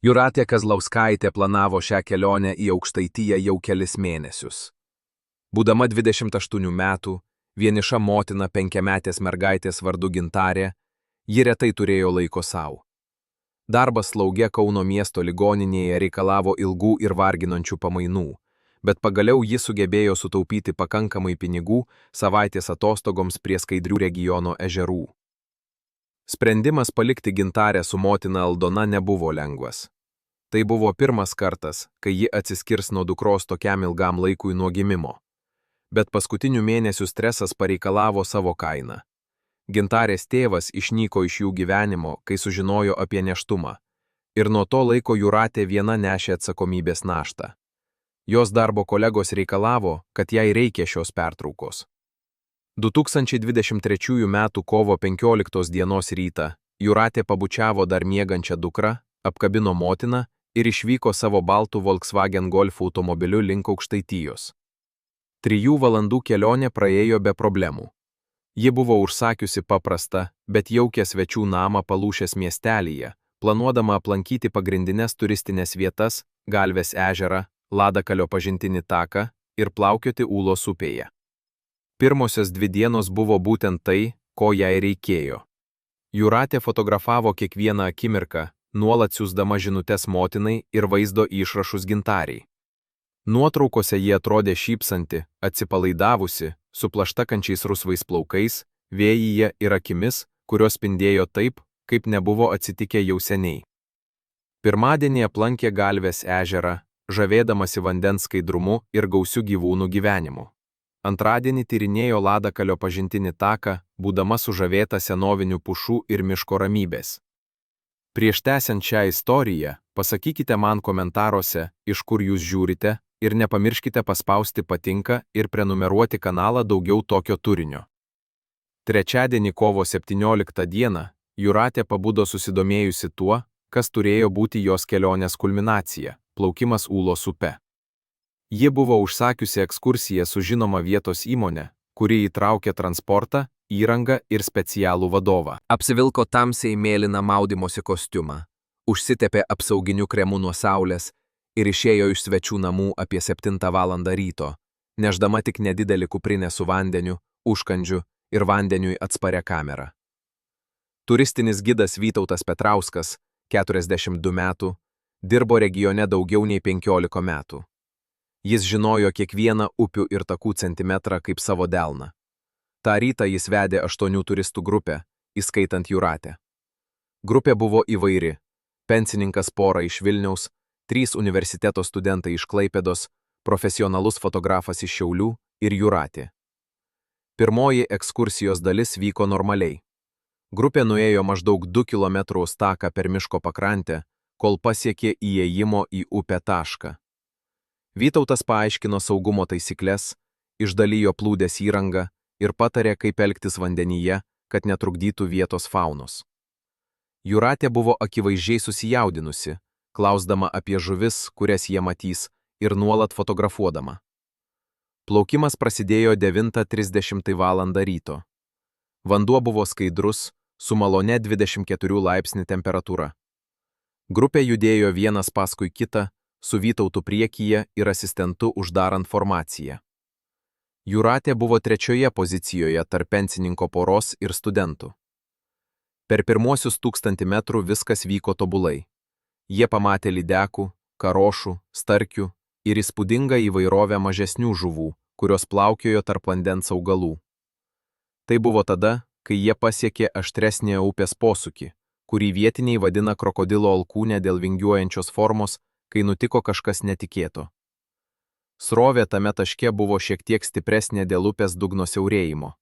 Jūratė Kazlauskaitė planavo šią kelionę į Aukštaitiją jau kelis mėnesius. Būdama 28 metų, vieniša motina 5-metės mergaitės vardu Gintarė, ji retai turėjo laiko savo. Darbas slauge Kauno miesto ligoninėje reikalavo ilgų ir varginančių pamainų, bet pagaliau ji sugebėjo sutaupyti pakankamai pinigų savaitės atostogoms prie Skaidrių regiono ežerų. Sprendimas palikti Gintarę su motina Aldona nebuvo lengvas. Tai buvo pirmas kartas, kai ji atsiskirs nuo dukros tokiam ilgam laikui nuo gimimo. Bet paskutinių mėnesių stresas pareikalavo savo kainą. Gintarės tėvas išnyko iš jų gyvenimo, kai sužinojo apie nėštumą. Ir nuo to laiko Jūratė viena nešė atsakomybės naštą. Jos darbo kolegos reikalavo, kad jai reikia šios pertraukos. 2023 m. kovo 15 dienos rytą Jūratė pabučiavo dar miegančią dukrą, apkabino motiną ir išvyko savo baltų Volkswagen Golf automobiliu link Aukštaitijos. 3 valandų kelionė praėjo be problemų. Ji buvo užsakiusi paprastą, bet jaukią svečių namą Palūšės miestelyje, planuodama aplankyti pagrindines turistinės vietas, Galvės ežerą, Ladakalio pažintinį taką ir plaukioti Ūlos upėje. Pirmosios 2 dienos buvo būtent tai, ko jai reikėjo. Jūratė fotografavo kiekvieną akimirką, nuolat siųsdama žinutes motinai ir vaizdo išrašus Gintariai. Nuotraukose ji atrodė šypsanti, atsipalaidavusi, su plaštakančiais rusvais plaukais, vėjyje ir akimis, kurios spindėjo taip, kaip nebuvo atsitikę jau seniai. Pirmadienį aplankė Galvės ežerą, žavėdamasi vandens skaidrumu ir gausiu gyvūnų gyvenimu. Antradienį tyrinėjo Ladakalio pažintinį taką, būdama sužavėta senovinių pušų ir miško ramybės. Prieš tęsiant šią istoriją, pasakykite man komentaruose, iš kur jūs žiūrite, ir nepamirškite paspausti patinka ir prenumeruoti kanalą daugiau tokio turinio. Trečiadienį kovo 17 dieną Jūratė pabudo susidomėjusi tuo, kas turėjo būti jos kelionės kulminacija – plaukimas Ūlos upe. Ji buvo užsakiusi ekskursiją su žinoma vietos įmonė, kuri įtraukė transportą, įrangą ir specialų vadovą. Apsivilko tamsiai mėlyną maudymosi kostiumą, užsitepė apsauginiu kremu nuo saulės ir išėjo iš svečių namų apie 7 valandą ryto, nešdama tik nedidelį kuprinę su vandeniu, užkandžiu ir vandeniui atsparia kamera. Turistinis gidas Vytautas Petrauskas, 42 metų, dirbo regione daugiau nei 15 metų. Jis žinojo kiekvieną upių ir takų centimetrą kaip savo delną. Ta rytą jis vedė 8 turistų grupę, įskaitant Jūratę. Grupė buvo įvairi. Pensininkas Pora iš Vilniaus, 3 universiteto studentai iš Klaipėdos, profesionalus fotografas iš Šiaulių ir Jūratė. Pirmoji ekskursijos dalis vyko normaliai. Grupė nuėjo maždaug 2 km taką per miško pakrantę, kol pasiekė įėjimo į upę tašką. Vytautas paaiškino saugumo taisyklės, išdalijo plūdės įrangą ir patarė, kaip elgtis vandenyje, kad netrukdytų vietos faunos. Jūratė buvo akivaizdžiai susijaudinusi, klausdama apie žuvis, kurias jie matys, ir nuolat fotografuodama. Plaukimas prasidėjo 9:30 val. Ryto. Vanduo buvo skaidrus, su malone 24 laipsnių temperatūra. Grupė judėjo vienas paskui kitą, su Vytautu priekyje ir asistentu uždarant formaciją. Jūratė buvo 3 pozicijoje tarp pensininko poros ir studentų. Per pirmuosius 1000 metrų viskas vyko tobulai. Jie pamatė lydekų, karošų, starkių ir įspūdingą įvairovę mažesnių žuvų, kurios plaukiojo tarp vandens augalų. Tai buvo tada, kai jie pasiekė aštresnį upės posūkį, kurį vietiniai vadina krokodilo alkūne dėl vingiuojančios formos, kai nutiko kažkas netikėto. Srovė tame taške buvo šiek tiek stipresnė dėl upės dugno siaurėjimo.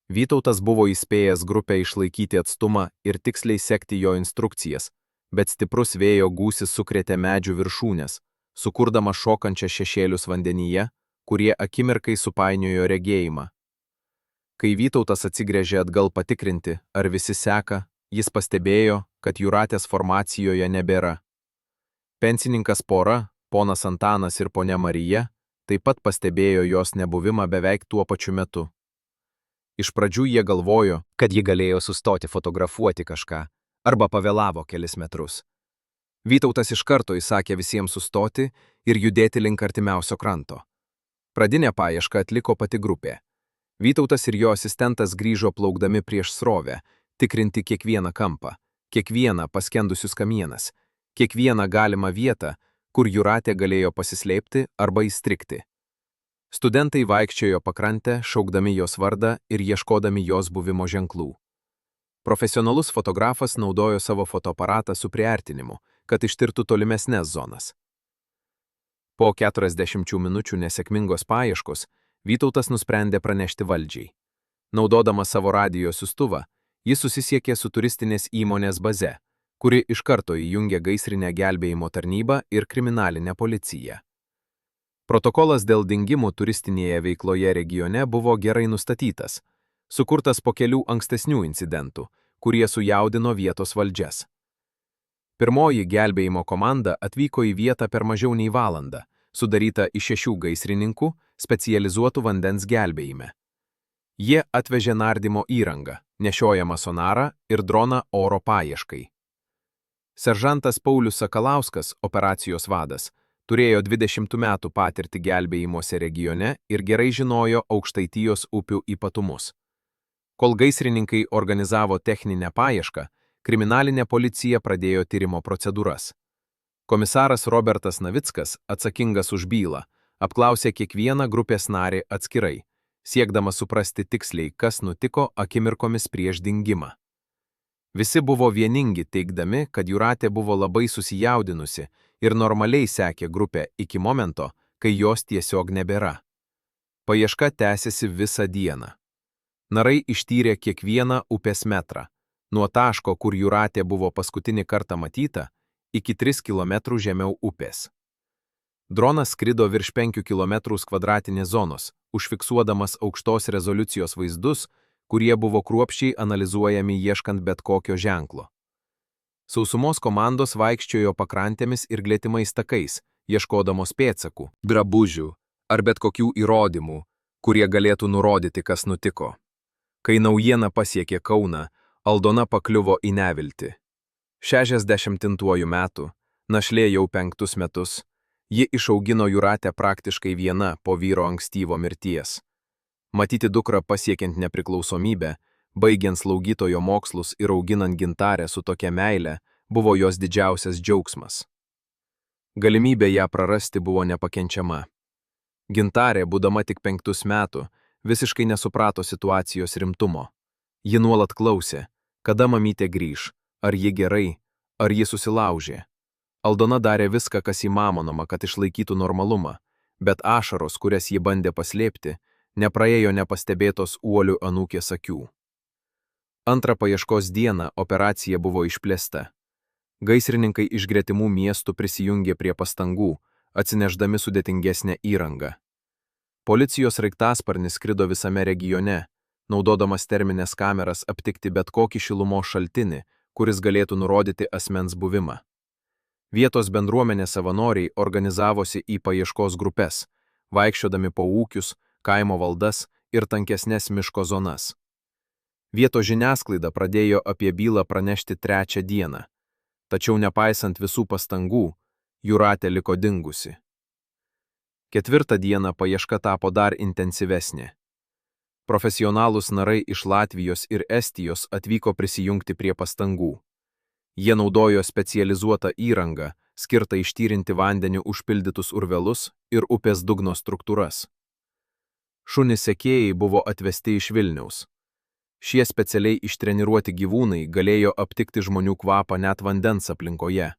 Vytautas buvo įspėjęs grupę išlaikyti atstumą ir tiksliai sekti jo instrukcijas, bet stiprus vėjo gūsis sukrėtė medžių viršūnes, sukurdama šokančią šešėlius vandenyje, kurie akimirkai supainiojo regėjimą. Kai Vytautas atsigręžė atgal patikrinti, ar visi seka, jis pastebėjo, kad Jūratės formacijoje nebėra. Pensininkas Pora, ponas Antanas ir ponia Marija, taip pat pastebėjo jos nebuvimą beveik tuo pačiu metu. Iš pradžių jie galvojo, kad ji galėjo sustoti fotografuoti kažką, arba pavėlavo kelis metrus. Vytautas iš karto įsakė visiems sustoti ir judėti link artimiausio kranto. Pradinę paiešką atliko pati grupė. Vytautas ir jo asistentas grįžo plaukdami prieš srovę, tikrinti kiekvieną kampą, kiekvieną paskendusius kamienas, kiekvieną galimą vietą, kur Jūratė galėjo pasislėpti arba įstrigti. Studentai vaikščiojo pakrantę, šaukdami jos vardą ir ieškodami jos buvimo ženklų. Profesionalus fotografas naudojo savo fotoaparatą su priartinimu, kad ištirtų tolimesnes zonas. Po 40 minučių nesėkmingos paieškos, Vytautas nusprendė pranešti valdžiai. Naudodamas savo radijo siųstuvą, jis susisiekė su turistinės įmonės baze, kuri iš karto įjungė gaisrinę gelbėjimo tarnybą ir kriminalinę policiją. Protokolas dėl dingimų turistinėje veikloje regione buvo gerai nustatytas, sukurtas po kelių ankstesnių incidentų, kurie sujaudino vietos valdžias. Pirmoji gelbėjimo komanda atvyko į vietą per mažiau nei valandą, sudaryta iš 6 gaisrininkų, specializuotų vandens gelbėjime. Jie atvežė nardymo įrangą, nešiojamą sonarą ir droną oro paieškai. Seržantas Paulius Sakalauskas, operacijos vadas, turėjo 20 metų patirtį gelbėjimuose regione ir gerai žinojo Aukštaitijos upių ypatumus. Kol gaisrininkai organizavo techninę paiešką, kriminalinė policija pradėjo tyrimo procedūras. Komisaras Robertas Navickas, atsakingas už bylą, apklausė kiekvieną grupės narį atskirai, siekdamas suprasti tiksliai, kas nutiko akimirkomis prieš dingimą. Visi buvo vieningi teigdami, kad Jūratė buvo labai susijaudinusi ir normaliai sekė grupę iki momento, kai jos tiesiog nebėra. Paieška tęsėsi visą dieną. Narai ištyrė kiekvieną upės metrą, nuo taško, kur Jūratė buvo paskutinį kartą matyta, iki 3 km žemiau upės. Dronas skrido virš 5 km² zonos, užfiksuodamas aukštos rezoliucijos vaizdus, kurie buvo kruopščiai analizuojami ieškant bet kokio ženklo. Sausumos komandos vaikščiojo pakrantėmis ir glėtimais takais, ieškodamos pėdsakų, drabužių ar bet kokių įrodymų, kurie galėtų nurodyti, kas nutiko. Kai naujiena pasiekė Kauną, Aldona pakliuvo į neviltį. 62 metų, našlė jau 5 metus, ji išaugino Jūratę praktiškai viena po vyro ankstyvo mirties. Matyti dukrą pasiekiant nepriklausomybę, baigiant slaugytojo mokslus ir auginant Gintarę su tokia meile, buvo jos didžiausias džiaugsmas. Galimybė ją prarasti buvo nepakenčiama. Gintarė, būdama tik 5 metų, visiškai nesuprato situacijos rimtumo. Ji nuolat klausė, kada mamytė grįš, ar ji gerai, ar ji susilaužė. Aldona darė viską, kas įmanoma, kad išlaikytų normalumą, bet ašaros, kurias ji bandė paslėpti, nepraėjo nepastebėtos uolių anūkės akių. Antrą paieškos dieną operacija buvo išplėsta. Gaisrininkai iš gretimų miestų prisijungė prie pastangų, atsineždami sudėtingesnę įrangą. Policijos sraigtasparnis skrido visame regione, naudodamas terminės kameras aptikti bet kokį šilumos šaltinį, kuris galėtų nurodyti asmens buvimą. Vietos bendruomenės savanoriai organizavosi į paieškos grupes, vaikščiodami po ūkius, kaimo valdas ir tankesnes miško zonas. Vietos žiniasklaida pradėjo apie bylą pranešti 3 dieną, tačiau nepaisant visų pastangų, Jūratė liko dingusi. 4 dieną paieška tapo dar intensyvesnė. Profesionalūs narai iš Latvijos ir Estijos atvyko prisijungti prie pastangų. Jie naudojo specializuotą įrangą, skirtą ištyrinti vandeniu užpildytus urvelus ir upės dugno struktūras. Šunys sekėjai buvo atvesti iš Vilniaus. Šie specialiai ištreniruoti gyvūnai galėjo aptikti žmonių kvapą net vandens aplinkoje.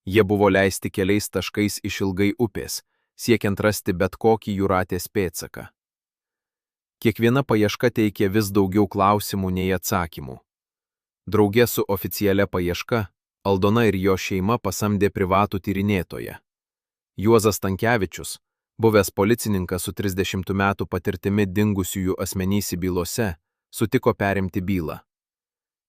Jie buvo leisti keliais taškais išilgai upės, siekiant rasti bet kokį Jūratės pėdsaką. Kiekviena paieška teikė vis daugiau klausimų nei atsakymų. Drauge su oficialia paieška, Aldona ir jo šeima pasamdė privatų tyrinėtoją. Juozas Stankevičius, buvęs policininkas su 30 metų patirtimi dingusiųjų asmenysi bylose, sutiko perimti bylą.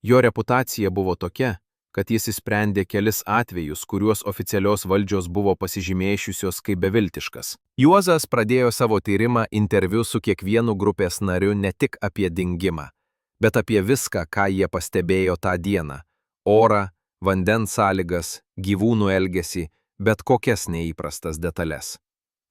Jo reputacija buvo tokia, kad jis išsprendė kelis atvejus, kuriuos oficialios valdžios buvo pasižymėjusios kaip beviltiškas. Juozas pradėjo savo tyrimą interviu su kiekvienu grupės nariu ne tik apie dingimą, bet apie viską, ką jie pastebėjo tą dieną – orą, vandens sąlygas, gyvūnų elgesį, bet kokias neįprastas detalės.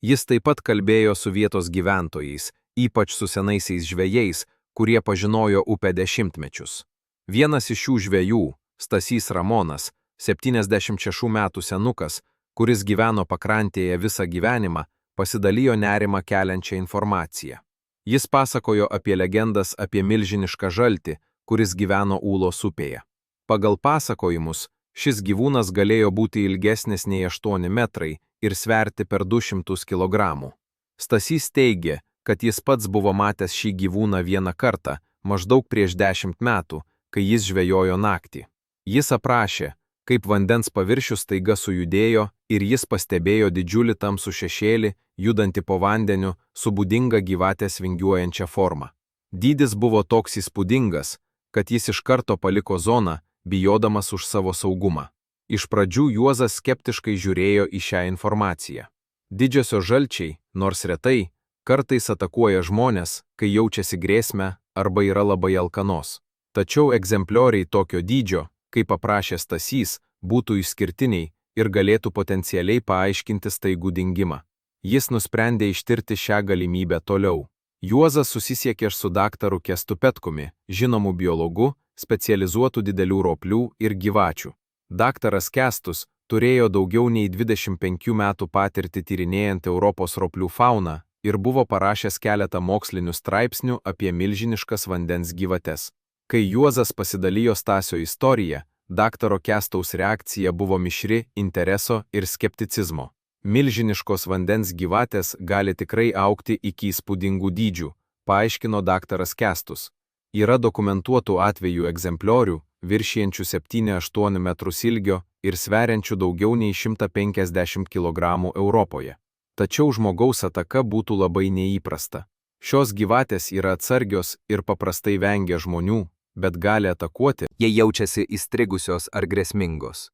Jis taip pat kalbėjo su vietos gyventojais, ypač su senaisiais žvejais, kurie pažinojo upę dešimtmečius. Vienas iš šių žvejų, Stasys Ramonas, 76 metų senukas, kuris gyveno pakrantėje visą gyvenimą, pasidalijo nerimą keliančią informaciją. Jis pasakojo apie legendas apie milžinišką žaltį, kuris gyveno Ūlos upėje. Pagal pasakojimus, šis gyvūnas galėjo būti ilgesnis nei 8 metrai ir sverti per 200 kg. Stasys teigė, kad jis pats buvo matęs šį gyvūną vieną kartą, maždaug prieš 10 metų, kai jis žvejojo naktį. Jis aprašė, kaip vandens paviršius staiga sujudėjo ir jis pastebėjo didžiulį tamsų šešėlį, judantį po vandeniu, su būdinga gyvatės vingiuojančia forma. Dydis buvo toks įspūdingas, kad jis iš karto paliko zoną, bijodamas už savo saugumą. Iš pradžių Juozas skeptiškai žiūrėjo į šią informaciją. Didžiosios žalčiai, nors retai, kartais atakuoja žmonės, kai jaučiasi grėsmę arba yra labai alkanos. Tačiau egzemplioriai tokio dydžio, kaip paprašė Stasys, būtų išskirtiniai ir galėtų potencialiai paaiškinti staigų dingimą. Jis nusprendė ištirti šią galimybę toliau. Juozas susisiekė su daktaru Kęstu Petkumi, žinomu biologu, specializuotų didelių roplių ir gyvačių. Daktaras Kęstus turėjo daugiau nei 25 metų patirtį tyrinėjant Europos roplių fauną ir buvo parašęs keletą mokslinių straipsnių apie milžiniškas vandens gyvates. Kai Juozas pasidalijo Stasio istoriją, daktaro Kęstaus reakcija buvo mišri intereso ir skepticizmo. Milžiniškos vandens gyvatės gali tikrai augti iki įspūdingų dydžių, paaiškino daktaras Kęstus. Yra dokumentuotų atvejų egzempliorių, viršijančių 7–8 metrus ilgio ir sveriančių daugiau nei 150 kg Europoje. Tačiau žmogaus ataka būtų labai neįprasta. Šios gyvatės yra atsargios ir paprastai vengia žmonių, bet gali atakuoti, jei jaučiasi įstrigusios ar grėsmingos.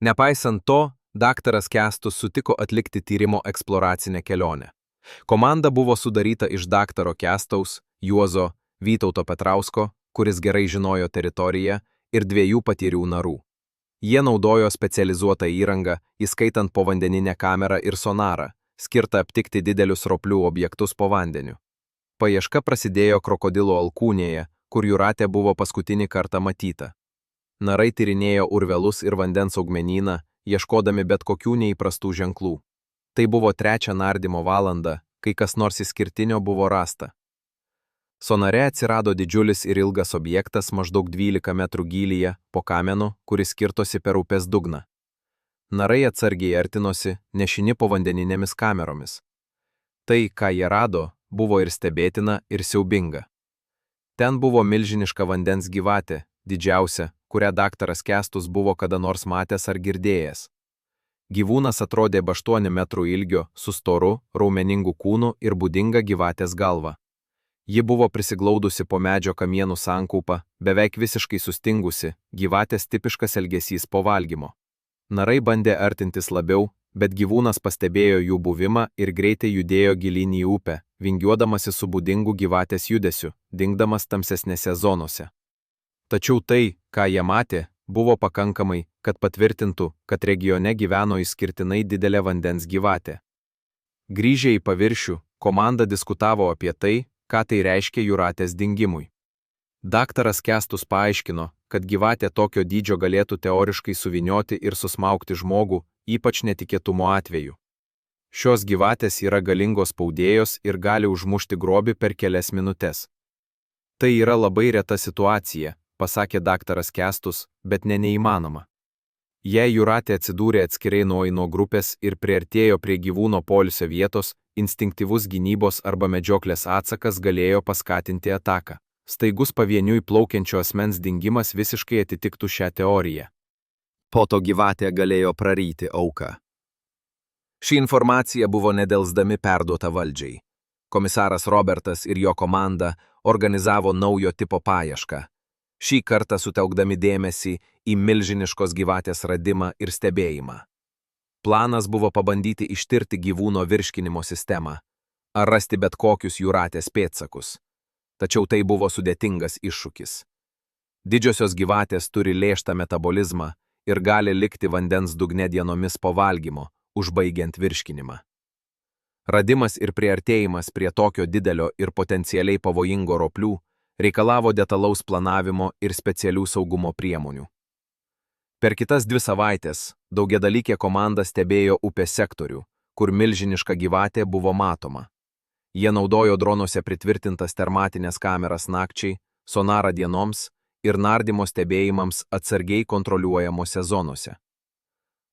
Nepaisant to, daktaras Kęstus sutiko atlikti tyrimo eksploracinę kelionę. Komanda buvo sudaryta iš daktaro Kęstaus, Juozo, Vytauto Petrausko, kuris gerai žinojo teritoriją, ir 2 patyrių narų. Jie naudojo specializuotą įrangą, įskaitant povandeninę kamerą ir sonarą, skirtą aptikti didelius roplių objektus po vandeniu. Paieška prasidėjo Krokodilo alkūnėje, kur jūratė buvo paskutinį kartą matyta. Narai tyrinėjo urvelus ir vandens augmenyną, ieškodami bet kokių neįprastų ženklų. Tai buvo 3 nardymo valanda, kai kas nors išskirtinio buvo rasta. Sonare atsirado didžiulis ir ilgas objektas maždaug 12 metrų gylyje po kamenu, kuris kirtosi per upės dugną. Narai atsargiai artinosi, nešini povandeninėmis kameromis. Tai, ką jie rado, buvo ir stebėtina, ir siaubinga. Ten buvo milžiniška vandens gyvatė, didžiausia, kurią daktaras Kęstus buvo kada nors matęs ar girdėjęs. Gyvūnas atrodė 8 metrų ilgio, su storu, raumeningu kūnu ir būdinga gyvatės galva. Ji buvo prisiglaudusi po medžio kamienų sankaupą, beveik visiškai sustingusi, gyvatės tipiškas elgesys po valgymo. Narai bandė artintis labiau, bet gyvūnas pastebėjo jų buvimą ir greitai judėjo gilyn į upę, vingiuodamasi su būdingu gyvatės judesiu, dingdamas tamsesnėse zonose. Tačiau tai, ką jie matė, buvo pakankamai, kad patvirtintų, kad regione gyveno išskirtinai didelė vandens gyvatė. Grįžę į paviršių, komanda diskutavo apie tai, ką tai reiškia jūratės dingimui. Daktaras Kęstus paaiškino, kad gyvatė tokio dydžio galėtų teoriškai suvynioti ir susmaugti žmogų, ypač netikėtumo atveju. Šios gyvatės yra galingos spaudėjos ir gali užmušti grobį per kelias minutes. Tai yra labai reta situacija, pasakė daktaras Kęstus, bet neįmanoma. Jei jūratė atsidūrė atskirai nuo grupės ir priartėjo prie gyvūno poilsio vietos, instinktyvus gynybos arba medžioklės atsakas galėjo paskatinti ataką. Staigus pavieniui plaukiančio asmens dingimas visiškai atitiktų šią teoriją. Po to gyvatė galėjo praryti auką. Ši informacija buvo nedelsdami perduota valdžiai. Komisaras Robertas ir jo komanda organizavo naujo tipo paiešką. Šį kartą sutelkdami dėmesį į milžiniškos gyvatės radimą ir stebėjimą. Planas buvo pabandyti ištirti gyvūno virškinimo sistemą, ar rasti bet kokius jūratės pėdsakus. Tačiau tai buvo sudėtingas iššūkis. Didžiosios gyvatės turi lėštą metabolizmą ir gali likti vandens dugne dienomis po valgymo, užbaigiant virškinimą. Radimas ir priartėjimas prie tokio didelio ir potencialiai pavojingo roplių reikalavo detalaus planavimo ir specialių saugumo priemonių. Per kitas 2 savaitės daugiadalykė komanda stebėjo upės sektorių, kur milžiniška gyvatė buvo matoma. Jie naudojo dronuose pritvirtintas termatinės kameras nakčiai, sonarą dienoms ir nardymo stebėjimams atsargiai kontroliuojamose zonose.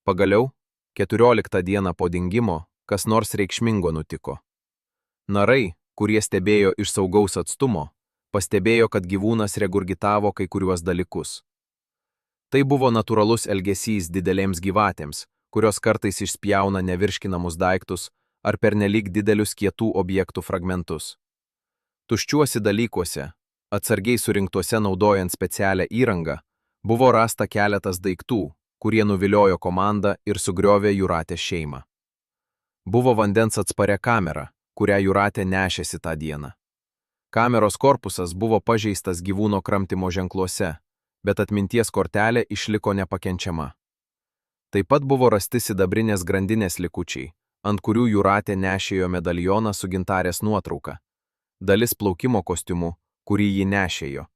Pagaliau, 14 dieną po dingimo, kas nors reikšmingo nutiko. Narai, kurie stebėjo iš saugaus atstumo, pastebėjo, kad gyvūnas regurgitavo kai kuriuos dalykus. Tai buvo natūralus elgesys didelėms gyvatėms, kurios kartais išspjauna nevirškinamus daiktus ar pernelyg didelius kietų objektų fragmentus. Tuščiuose dalykuose, atsargiai surinktuose naudojant specialią įrangą, buvo rasta keletas daiktų, kurie nuviliojo komandą ir sugriovė jūratės šeimą. Buvo vandens atsparia kamera, kurią jūratė nešėsi tą dieną. Kameros korpusas buvo pažeistas gyvūno kramtymo ženkluose, bet atminties kortelė išliko nepakenčiama. Taip pat buvo rasti sidabrinės grandinės likučiai, ant kurių jūratė nešėjo medalioną su gintarės nuotrauka, dalis plaukimo kostiumu, kurį ji nešėjo,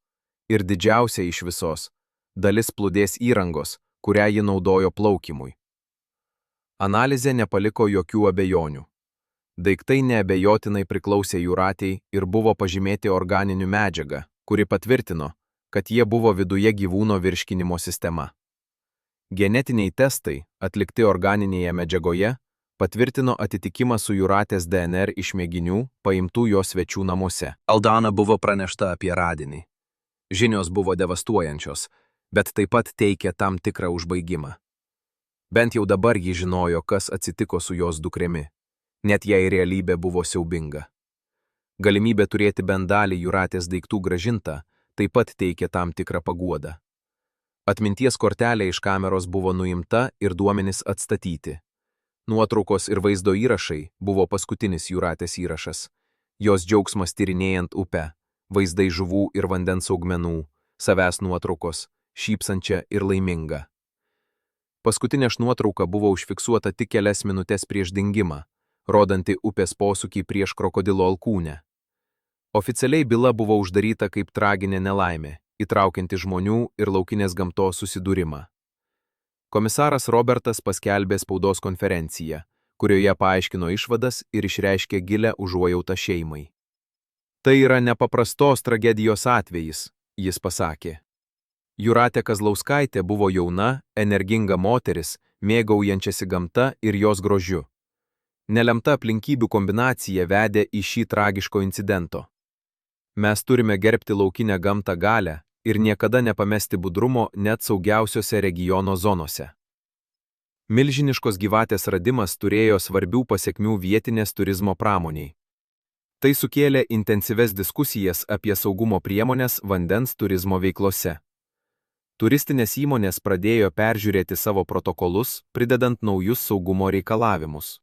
ir didžiausia iš visos, dalis plūdės įrangos, kurią ji naudojo plaukimui. Analizė nepaliko jokių abejonių. Daiktai neabejotinai priklausė jūratei ir buvo pažymėti organinių medžiagą, kuri patvirtino, kad jie buvo viduje gyvūno virškinimo sistema. Genetiniai testai, atlikti organinėje medžiagoje, patvirtino atitikimą su jūratės DNR iš mėginių, paimtų jos svečių namuose. Aldana buvo pranešta apie radinį. Žinios buvo devastuojančios, bet taip pat teikė tam tikrą užbaigimą. Bent jau dabar ji žinojo, kas atsitiko su jos dukrimi, net jei realybė buvo siaubinga. Galimybė turėti bent dalį jūratės daiktų grąžintą taip pat teikė tam tikrą paguodą. Atminties kortelė iš kameros buvo nuimta ir duomenys atstatyti. Nuotraukos ir vaizdo įrašai buvo paskutinis jūratės įrašas. Jos džiaugsmas tyrinėjant upę, vaizdai žuvų ir vandens augmenų, savęs nuotraukos, šypsančia ir laiminga. Paskutinė nuotrauka buvo užfiksuota tik kelias minutės prieš dingimą, rodanti upės posūkį prieš krokodilo alkūnę. Oficialiai byla buvo uždaryta kaip traginė nelaimė, įtraukianti žmonių ir laukinės gamtos susidūrimą. Komisaras Robertas paskelbė spaudos konferenciją, kurioje paaiškino išvadas ir išreiškė gilią užuojautą šeimai. Tai yra nepaprastos tragedijos atvejis, jis pasakė. Jūratė Kazlauskaitė buvo jauna, energinga moteris, mėgaujančiasi gamta ir jos grožiu. Nelemta aplinkybių kombinacija vedė į šį tragiško incidento. Mes turime gerbti laukinę gamtą galę ir niekada nepamesti budrumo net saugiausiose regiono zonose. Milžiniškos gyvatės radimas turėjo svarbių pasekmių vietinės turizmo pramoniai. Tai sukėlė intensyves diskusijas apie saugumo priemonės vandens turizmo veiklose. Turistinės įmonės pradėjo peržiūrėti savo protokolus, pridedant naujus saugumo reikalavimus.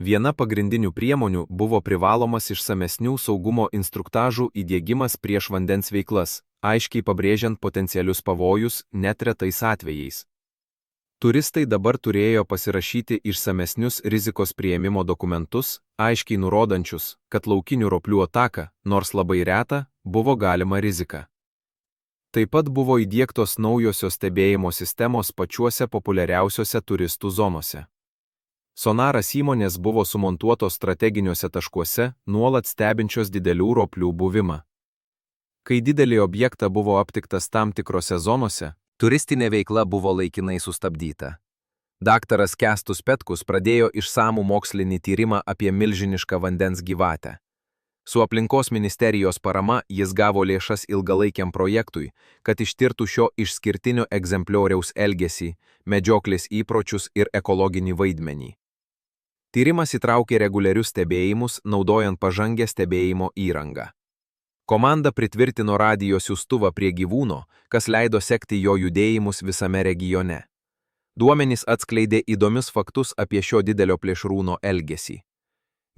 Viena pagrindinių priemonių buvo privalomas išsamesnių saugumo instruktažų įdiegimas prieš vandens veiklas, aiškiai pabrėžiant potencialius pavojus net retais atvejais. Turistai dabar turėjo pasirašyti išsamesnius rizikos priėmimo dokumentus, aiškiai nurodančius, kad laukinių roplių ataka, nors labai reta, buvo galima rizika. Taip pat buvo įdiegtos naujosios stebėjimo sistemos pačiuose populiariausiose turistų zonose. Sonaras įmonės buvo sumontuotos strateginiuose taškuose, nuolat stebinčios didelių roplių buvimą. Kai didelį objektą buvo aptiktas tam tikrose zonose, turistinė veikla buvo laikinai sustabdyta. Daktaras Kęstus Petkus pradėjo išsamų mokslinį tyrimą apie milžinišką vandens gyvatę. Su aplinkos ministerijos parama jis gavo lėšas ilgalaikiam projektui, kad ištirtų šio išskirtinio egzemplioriaus elgesį, medžioklės įpročius ir ekologinį vaidmenį. Tyrimas įtraukė reguliarius stebėjimus, naudojant pažangę stebėjimo įrangą. Komanda pritvirtino radijo siųstuvą prie gyvūno, kas leido sekti jo judėjimus visame regione. Duomenys atskleidė įdomius faktus apie šio didelio plėšrūno elgesį.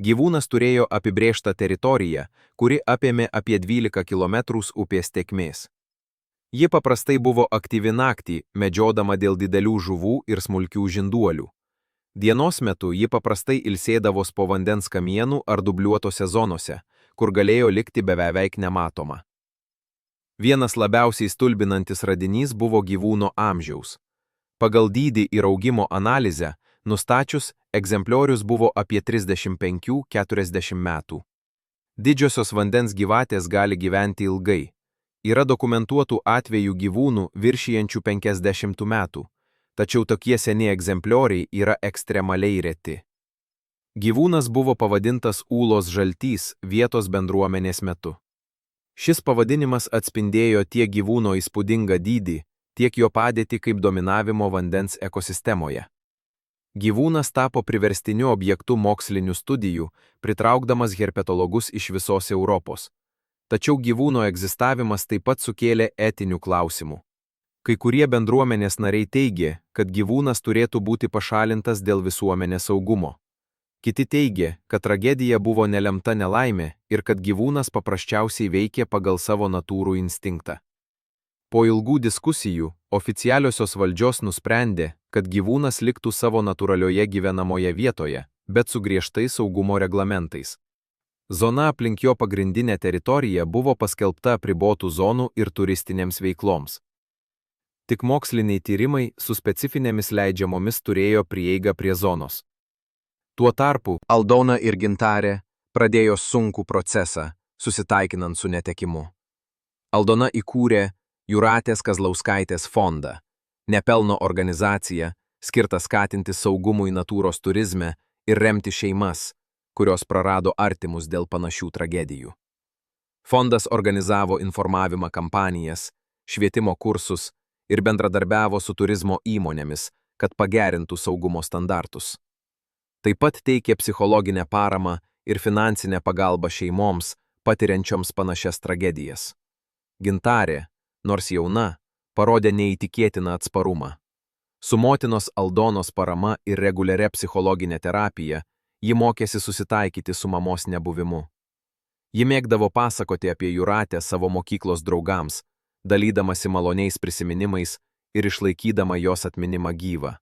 Gyvūnas turėjo apibrėžtą teritoriją, kuri apėmė apie 12 km upės tėkmės. Ji paprastai buvo aktyvi naktį, medžiodama dėl didelių žuvų ir smulkių žinduolių. Dienos metu ji paprastai ilsėdavos po vandens kamienų ar dubliuotose zonose, kur galėjo likti beveik nematoma. Vienas labiausiai stulbinantis radinys buvo gyvūno amžiaus. Pagal dydį ir augimo analizę, nustačius, egzempliorius buvo apie 35–40 metų. Didžiosios vandens gyvatės gali gyventi ilgai. Yra dokumentuotų atvejų gyvūnų viršijančių 50 metų, tačiau tokie seni egzemplioriai yra ekstremaliai reti. Gyvūnas buvo pavadintas Ūlos žaltys vietos bendruomenės metu. Šis pavadinimas atspindėjo tiek gyvūno įspūdingą dydį, tiek jo padėtį kaip dominavimo vandens ekosistemoje. Gyvūnas tapo priverstiniu objektu mokslinių studijų, pritraukdamas herpetologus iš visos Europos. Tačiau gyvūno egzistavimas taip pat sukėlė etinių klausimų. Kai kurie bendruomenės nariai teigė, kad gyvūnas turėtų būti pašalintas dėl visuomenės saugumo. Kiti teigė, kad tragedija buvo nelemta nelaimė ir kad gyvūnas paprasčiausiai veikė pagal savo natūrų instinktą. Po ilgų diskusijų, oficialiosios valdžios nusprendė, kad gyvūnas liktų savo natūralioje gyvenamoje vietoje, bet su griežtais saugumo reglamentais. Zona aplink jo pagrindinę teritoriją buvo paskelbta apribotų zonų ir turistinėms veikloms. Tik moksliniai tyrimai su specifinėmis leidžiamomis turėjo prieigą prie zonos. Tuo tarpu Aldona ir Gintarė pradėjo sunkų procesą, susitaikinant su netekimu. Aldona įkūrė Jūratės Kazlauskaitės fondą, nepelno organizaciją, skirtą skatinti saugumui natūros turizme ir remti šeimas, kurios prarado artimus dėl panašių tragedijų. Fondas organizavo informavimo kampanijas, švietimo kursus ir bendradarbiavo su turizmo įmonėmis, kad pagerintų saugumo standartus. Taip pat teikė psichologinę paramą ir finansinę pagalbą šeimoms, patiriančioms panašias tragedijas. Gintarė, nors jauna, parodė neįtikėtiną atsparumą. Su motinos Aldonos parama ir reguliaria psichologinė terapija, ji mokėsi susitaikyti su mamos nebuvimu. Ji mėgdavo pasakoti apie Jūratę savo mokyklos draugams, dalydamasi maloniais prisiminimais ir išlaikydama jos atminimą gyvą.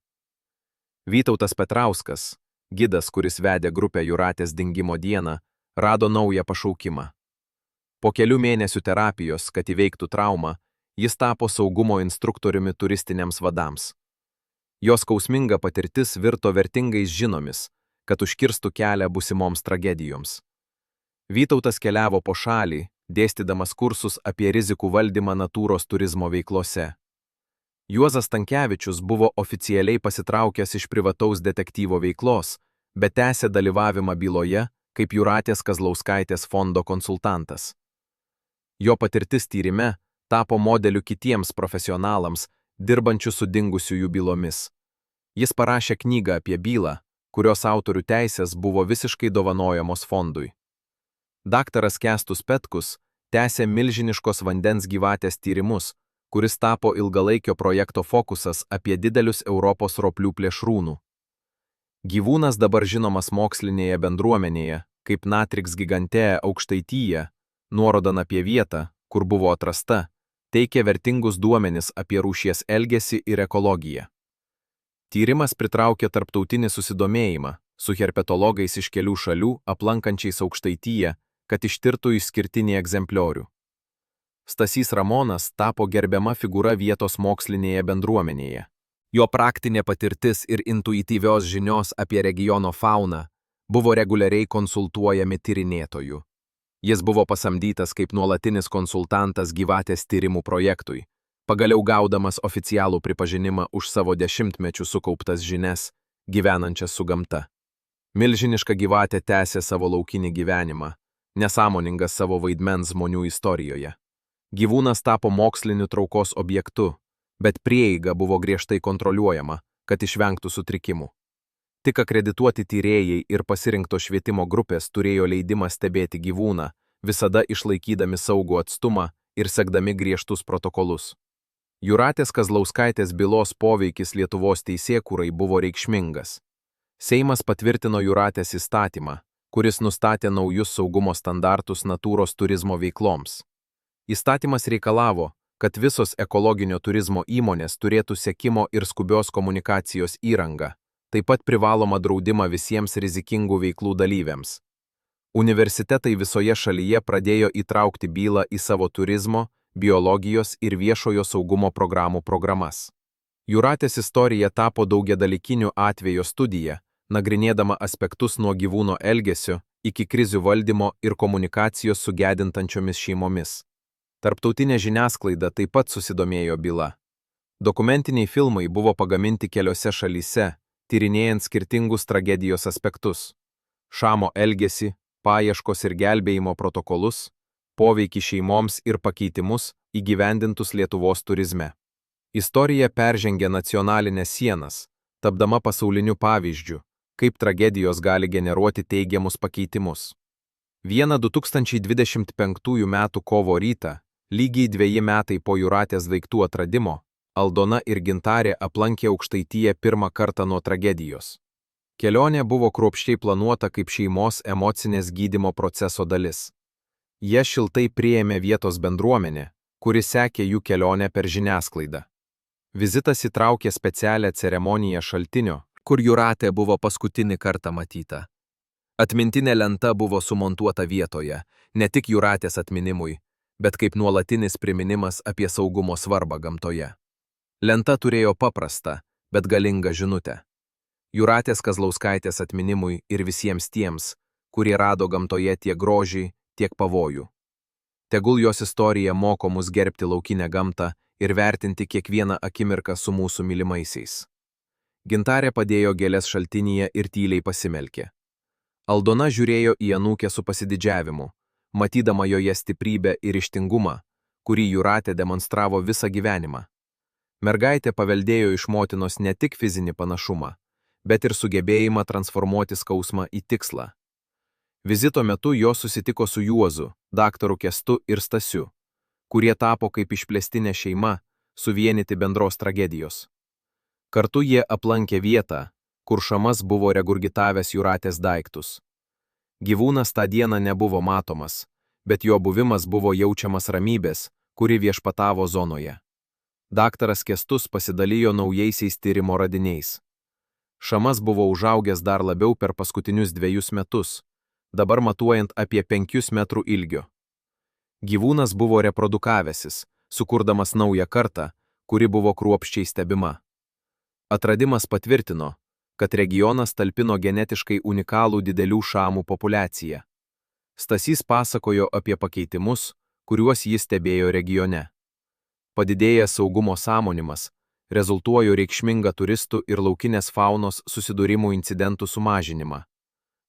Vytautas Petrauskas, gidas, kuris vedė grupę Jūratės dingimo dieną, rado naują pašaukimą. Po kelių mėnesių terapijos, kad įveiktų traumą, jis tapo saugumo instruktoriumi turistiniams vadams. Jos skausminga patirtis virto vertingais žinomis, kad užkirstų kelią busimoms tragedijoms. Vytautas keliavo po šalį, dėstydamas kursus apie rizikų valdymą natūros turizmo veiklose. Juozas Stankevičius buvo oficialiai pasitraukęs iš privataus detektyvo veiklos, bet tęsė dalyvavimą byloje kaip Jūratės Kazlauskaitės fondo konsultantas. Jo patirtis tyrime tapo modeliu kitiems profesionalams, dirbančių su dingusiųjų bylomis. Jis parašė knygą apie bylą, kurios autorių teisės buvo visiškai dovanojamos fondui. Daktaras Kęstus Petkus tęsė milžiniškos vandens gyvatės tyrimus, kuris tapo ilgalaikio projekto fokusas apie didelius Europos roplių plėšrūnų. Gyvūnas dabar žinomas mokslinėje bendruomenėje, kaip Natrix gigantėja Aukštaityje, nuorodant apie vietą, kur buvo atrasta, teikė vertingus duomenis apie rūšies elgesį ir ekologiją. Tyrimas pritraukė tarptautinį susidomėjimą su herpetologais iš kelių šalių aplankančiais Aukštaityje, kad ištirtų išskirtinį egzempliorių. Stasys Ramonas tapo gerbiama figūra vietos mokslinėje bendruomenėje. Jo praktinė patirtis ir intuityvios žinios apie regiono fauną buvo reguliariai konsultuojami tyrinėtojų. Jis buvo pasamdytas kaip nuolatinis konsultantas gyvatės tyrimų projektui, pagaliau gaudamas oficialų pripažinimą už savo dešimtmečių sukauptas žinias, gyvenančias su gamta. Milžiniška gyvatė tęsė savo laukinį gyvenimą, nesąmoningas savo vaidmens žmonių istorijoje. Gyvūnas tapo moksliniu traukos objektu, bet prieiga buvo griežtai kontroliuojama, kad išvengtų sutrikimų. Tik akredituoti tyrėjai ir pasirinkto švietimo grupės turėjo leidimą stebėti gyvūną, visada išlaikydami saugų atstumą ir sekdami griežtus protokolus. Jūratės Kazlauskaitės bylos poveikis Lietuvos teisėkūrai buvo reikšmingas. Seimas patvirtino Jūratės įstatymą, kuris nustatė naujus saugumo standartus natūros turizmo veikloms. Įstatymas reikalavo, kad visos ekologinio turizmo įmonės turėtų sekimo ir skubios komunikacijos įrangą, taip pat privalomą draudimą visiems rizikingų veiklų dalyviams. Universitetai visoje šalyje pradėjo įtraukti bylą į savo turizmo, biologijos ir viešojo saugumo programas. Jūratės istorija tapo daugiadalykinių atvejo studija, nagrinėdama aspektus nuo gyvūno elgesio iki krizių valdymo ir komunikacijos su gedintančiomis šeimomis. Tarptautinė žiniasklaida taip pat susidomėjo byla. Dokumentiniai filmai buvo pagaminti keliose šalyse, tyrinėjant skirtingus tragedijos aspektus – šamo elgesį, paieškos ir gelbėjimo protokolus, poveikį šeimoms ir pakeitimus įgyvendintus Lietuvos turizme. Istorija peržengė nacionalinės sienas, tapdama pasauliniu pavyzdžiu, kaip tragedijos gali generuoti teigiamus pakeitimus. Vieną 2025 metų kovo rytą, lygiai 2 metai po Jūratės daiktų atradimo, Aldona ir Gintarė aplankė Aukštaitiją pirmą kartą nuo tragedijos. Kelionė buvo kruopščiai planuota kaip šeimos emocinės gydymo proceso dalis. Jie šiltai priėmė vietos bendruomenę, kuri sekė jų kelionę per žiniasklaidą. Vizitas įtraukė specialią ceremoniją šaltinio, kur Jūratė buvo paskutinį kartą matyta. Atmintinė lenta buvo sumontuota vietoje, ne tik Jūratės atminimui, bet kaip nuolatinis priminimas apie saugumo svarbą gamtoje. Lenta turėjo paprastą, bet galingą žinutę. Jūratės Kazlauskaitės atminimui ir visiems tiems, kurie rado gamtoje tiek grožį, tiek pavojų. Tegul jos istorija moko mus gerbti laukinę gamtą ir vertinti kiekvieną akimirką su mūsų mylimaisiais. Gintarė padėjo gėles šaltinyje ir tyliai pasimelkė. Aldona žiūrėjo į anūkę su pasididžiavimu, matydama joje stiprybę ir ryžtingumą, kurį Jūratė demonstravo visą gyvenimą. Mergaitė paveldėjo iš motinos ne tik fizinį panašumą, bet ir sugebėjimą transformuoti skausmą į tikslą. Vizito metu jos susitiko su Juozu, daktaru Kestu ir Stasiu, kurie tapo kaip išplėstinė šeima, suvienyti bendros tragedijos. Kartu jie aplankė vietą, kur šamas buvo regurgitavęs Jūratės daiktus. Gyvūnas tą dieną nebuvo matomas, bet jo buvimas buvo jaučiamas ramybės, kuri viešpatavo zonoje. Daktaras Kestus pasidalijo naujaisiais tyrimo radiniais. Šamas buvo užaugęs dar labiau per paskutinius 2 metus, dabar matuojant apie 5 metrų ilgio. Gyvūnas buvo reprodukavęsis, sukurdamas naują kartą, kuri buvo kruopščiai stebima. Atradimas patvirtino, kad regionas talpino genetiškai unikalų didelių šamų populiaciją. Stasys pasakojo apie pakeitimus, kuriuos jis stebėjo regione. Padidėjęs saugumo sąmonimas rezultuojo reikšmingą turistų ir laukinės faunos susidūrimų incidentų sumažinimą.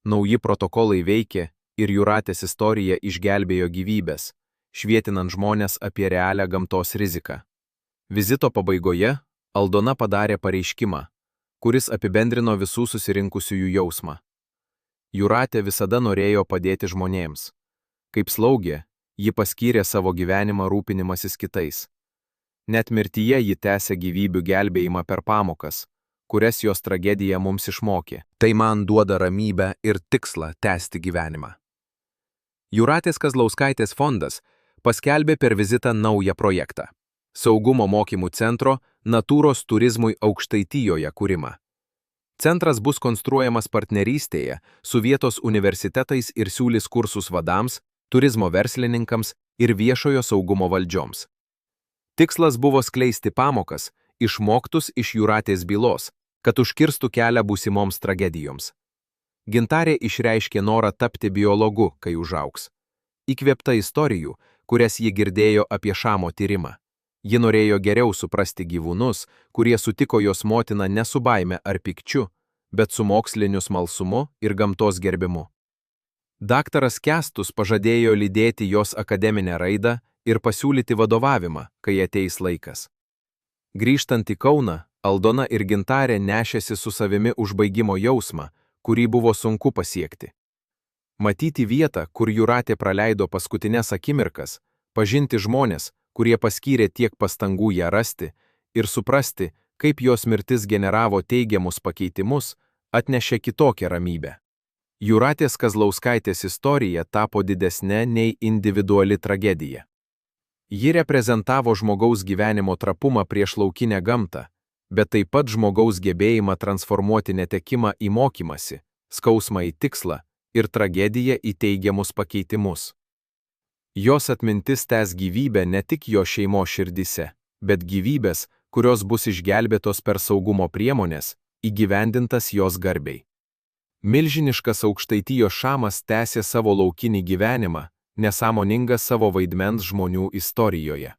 Nauji protokolai veikė ir Jūratės istorija išgelbėjo gyvybės, švietinant žmonės apie realią gamtos riziką. Vizito pabaigoje Aldona padarė pareiškimą, kuris apibendrino visų susirinkusiųjų jausmą. Jūratė visada norėjo padėti žmonėms. Kaip slaugė, ji paskyrė savo gyvenimą rūpinimasis kitais. Net mirtyje ji tęsė gyvybių gelbėjimą per pamokas, kurias jos tragedija mums išmokė. Tai man duoda ramybę ir tikslą tęsti gyvenimą. Jūratės Kazlauskaitės fondas paskelbė per vizitą naują projektą – Saugumo mokymų centro Natūros turizmui Aukštaitijoje kūrimą. Centras bus konstruojamas partnerystėje su vietos universitetais ir siūlys kursus vadams, turizmo verslininkams ir viešojo saugumo valdžioms. Tikslas buvo skleisti pamokas, išmoktus iš Jūratės bylos, kad užkirstų kelią būsimoms tragedijoms. Gintarė išreiškė norą tapti biologu, kai užaugs. Įkvėpta istorijų, kurias ji girdėjo apie šamo tyrimą. Ji norėjo geriau suprasti gyvūnus, kurie sutiko jos motiną ne su baime ar pykčiu, bet su moksliniu smalsumu ir gamtos gerbimu. Daktaras Kestus pažadėjo lydėti jos akademinę raidą ir pasiūlyti vadovavimą, kai ateis laikas. Grįžtant į Kauną, Aldona ir Gintarė nešėsi su savimi užbaigimo jausmą, kurį buvo sunku pasiekti. Matyti vietą, kur Jūratė praleido paskutines akimirkas, pažinti žmonės, kurie paskyrė tiek pastangų ją rasti, ir suprasti, kaip jos mirtis generavo teigiamus pakeitimus, atnešė kitokią ramybę. Jūratės Kazlauskaitės istorija tapo didesnė nei individuali tragedija. Ji reprezentavo žmogaus gyvenimo trapumą prieš laukinę gamtą, bet taip pat žmogaus gebėjimą transformuoti netekimą į mokymąsi, skausmą į tikslą ir tragediją į teigiamus pakeitimus. Jos atmintis tęs gyvybę ne tik jo šeimos širdise, bet gyvybės, kurios bus išgelbėtos per saugumo priemonės, įgyvendintas jos garbei. Milžiniškas Aukštaitijos šamas tęsė savo laukinį gyvenimą, nesąmoningas savo vaidmens žmonių istorijoje.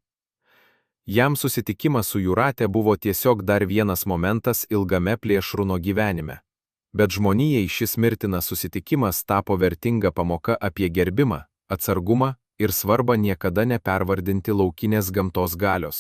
Jam susitikimas su Jūrate buvo tiesiog dar vienas momentas ilgame plėšrūno gyvenime. Bet žmonijai šis mirtinas susitikimas tapo vertinga pamoka apie gerbimą, atsargumą ir svarbą niekada nepervardinti laukinės gamtos galios.